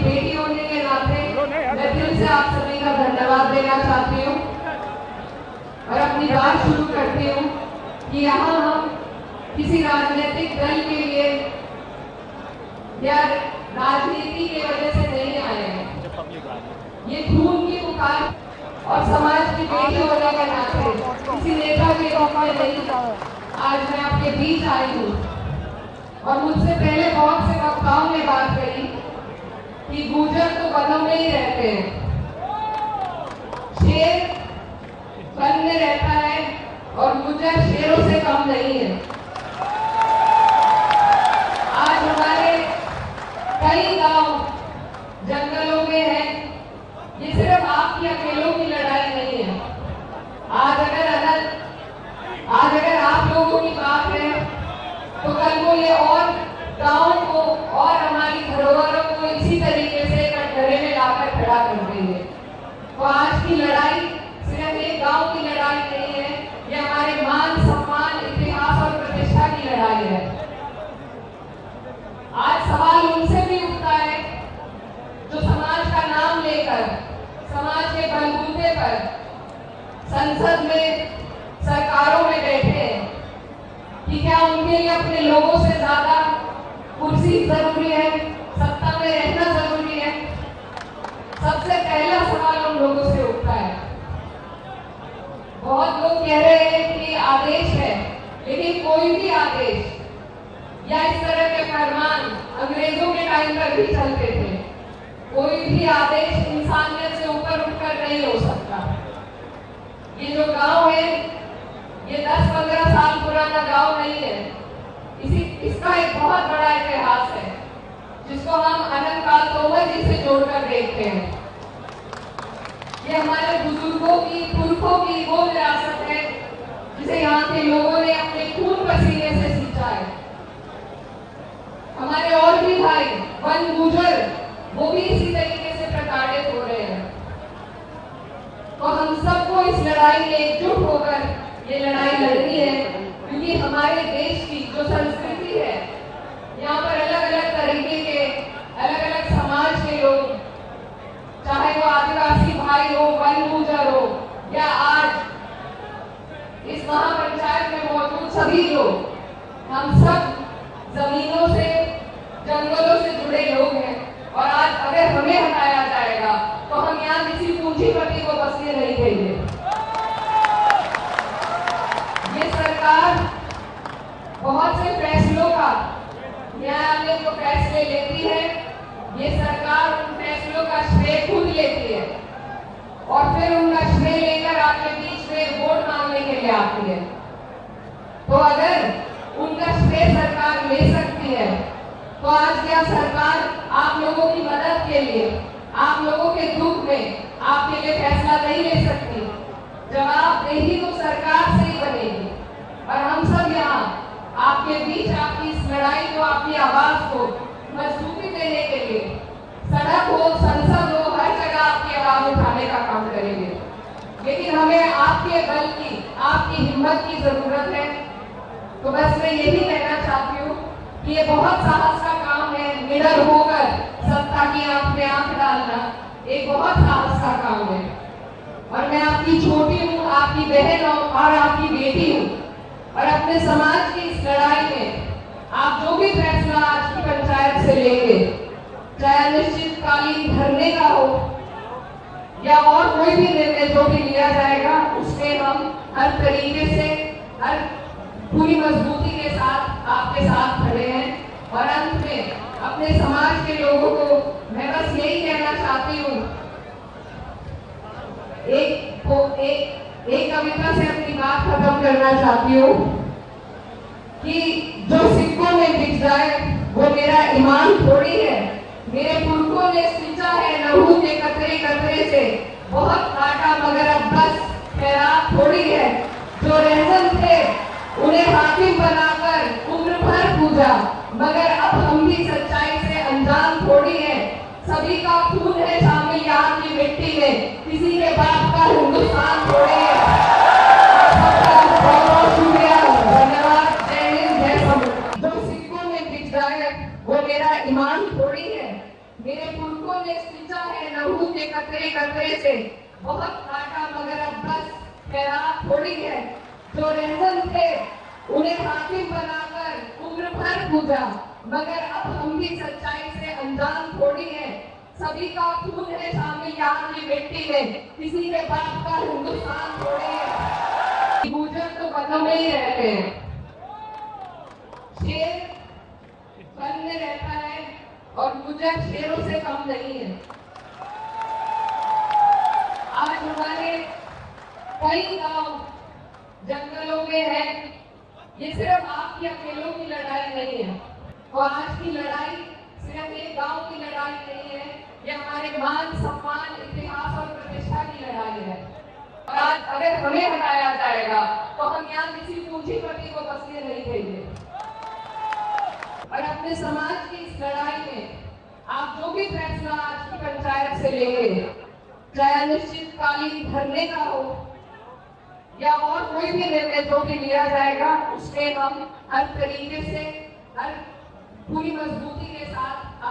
बेटी होने के नाते मैं दिल से आप सभी का धन्यवाद देना चाहती हूँ और अपनी बात शुरू करती हूँ कि यहाँ हम किसी राजनीतिक दल के लिए या राजनीति की वजह से नहीं आए हैं। ये खून की पुकार और समाज की बेटी होने के नाते किसी नेता के रूप में नहीं आज मैं आपके बीच आई हूँ। और मुझसे पहले बहुत से वक्ताओं ने बात करी कि गुर्जर तो वनों में ही रहते हैं, शेर वन में रहता है और गुर्जर शेरों से कम नहीं है। आज हमारे कई गांव जंगलों में हैं। ये सिर्फ आपकी अकेलों की लड़ाई नहीं है। आज अगर आप लोगों की बात है तो कल को ये और गाँव को और हमारी धरोहरों को इसी तरीके से कटघरे में लाकर खड़ा कर देंगे। तो आज की लड़ाई सिर्फ एक गांव की लड़ाई नहीं है, ये हमारे मान सम्मान, इतिहास और प्रतिष्ठा की लड़ाई है। आज सवाल उनसे भी उठता है जो समाज का नाम लेकर समाज के बलबूते पर संसद में, सरकारों में बैठे हैं कि क्या उनके लिए अपने लोगों से ज्यादा कुर्सी जरूरी है, सत्ता में रहना जरूरी है। सबसे पहला सवाल उन लोगों से उठता है। बहुत लोग कह रहे हैं कि आदेश है, लेकिन कोई भी आदेश या इस तरह के फरमान अंग्रेजों के टाइम पर भी चलते थे। कोई भी आदेश इंसानियत से ऊपर उठकर नहीं हो सकता। ये जो गांव है ये 10-15 साल पुराना गांव नहीं है। इसका एक बहुत बड़ा इतिहास है जिसको हम अनंतकाल तोमर जी से जोड़कर देखते हैं। ये हमारे बुजुर्गों की, पुरखों की वो विरासत है जिसे यहाँ के लोगों ने अपने खून पसीने से सींचा है। हमारे और भी भाई वन गुर्जर वो भी इसी तरीके से प्रताड़ित हो रहे हैं। तो हम सबको इस लड़ाई में एकजुट होकर ये लड़ाई लड़नी है, क्योंकि हमारे देश की जो संस्कृति है, यहाँ पर अलग अलग तरीके के, अलग अलग समाज के लोग, चाहे वो आदिवासी भाई हो, वन गुर्जर हो, या आज इस महापंचायत में मौजूद सभी लोग, हम सब जमीनों से, जंगलों से जुड़े लोग हैं। और आज अगर हमें हटाया जाएगा तो हम यहाँ किसी पूंजीपति को बसने नहीं देंगे। ये सरकार बहुत से फैसलों का, न्यायालय जो फैसले लेती है, ये सरकार उन फैसलों का श्रेय खुद लेती है और फिर उनका श्रेय लेकर आपके बीच में वोट मांगने के लिए आती है। तो अगर उनका श्रेय सरकार ले सकती है तो आज क्या सरकार आप लोगों की मदद के लिए, आप लोगों के दुख में आपके लिए फैसला नहीं ले सकती? जवाबदेही तो सरकार से ही बनेगी। और हम सब यहाँ आपके बीच आपकी इस लड़ाई को, आपकी आवाज को मजबूती देने के लिए सड़क हो, संसद हो, हर जगह आपकी आवाज उठाने का काम करेंगे। लेकिन हमें आपके बल की, आपकी हिम्मत की जरूरत है। तो बस मैं यही कहना चाहती हूँ कि ये बहुत साहस का काम है। निडर होकर सत्ता की आंख में आंख डालना एक बहुत साहस का काम है। और मैं आपकी छोटी हूँ, आपकी बहन और आपकी बेटी हूँ, और अपने समाज की इस लड़ाई में आप जो भी फैसला आज की पंचायत से लेंगे, चाहे अनिश्चितकालीन धरने का हो या और कोई भी निर्णय जो भी लिया जाएगा, उसमें हम हर तरीके से, हर पूरी मजबूती के साथ आपके साथ खड़े हैं। और अंत में अपने समाज के लोगों को मैं बस यही कहना चाहती हूँ, एक कविता से अपनी बात खत्म करना चाहती हूँ कि जो सिक्कों में बिक जाए वो मेरा ईमान थोड़ी है। मेरे पुरखों ने सींचा है लहू के कतरे कतरे से, बहुत काटा मगर अब बस खैरात थोड़ी है। जो रहमन थे उन्हें हाकिम बनाकर उम्र भर पूजा, मगर अब हम भी सच्चाई से अनजान थोड़ी है। सभी का खून है शामिल यहाँ की मिट्टी में, किसी के बाप का हिंदुस्तान थोड़ी है। बहुत बहुत शुक्रिया, धन्यवाद, जय हिंद, जय समुद्र। जो सिक्कों में बिक जाए वो मेरा ईमान थोड़ी है। मेरे पुरखों ने सींचा है लहू के कतरे कतरे से, बहुत काटा मगर अब बस खैरात थोड़ी है। जो रहमन थे उन्हें हाकिम बनाकर उम्र भर पूजा, मगर अब हम भी सच्चाई से अनजान थोड़ी है। सभी का खून है शामिल यहाँ की मिट्टी में, किसी के बाप का हिंदुस्तान थोड़ी है। गुजर तो वनों में ही रहते हैं, शेर वन में रहता है और गुजर शेरों से कम नहीं है। आज हमारे कई गांव जंगलों में है। ये सिर्फ आपकी अकेलों की लड़ाई नहीं है, और आज की लड़ाई सिर्फ एक गांव की लड़ाई नहीं है, ये हमारे मान सम्मान इतिहास और प्रतिष्ठा की लड़ाई है। और आज अगर हमें हटाया जाएगा तो हम यहाँ किसी पूंजीपति को बसने नहीं देंगे। और अपने समाज की इस लड़ाई में आप जो भी फैसला आज की पंचायत से लेंगे, चाहे अनिश्चितकालीन धरने का हो या और कोई भी निर्णय जो भी लिया जाएगा, उसमें हम हर तरीके से, हर पूरी मजबूती के साथ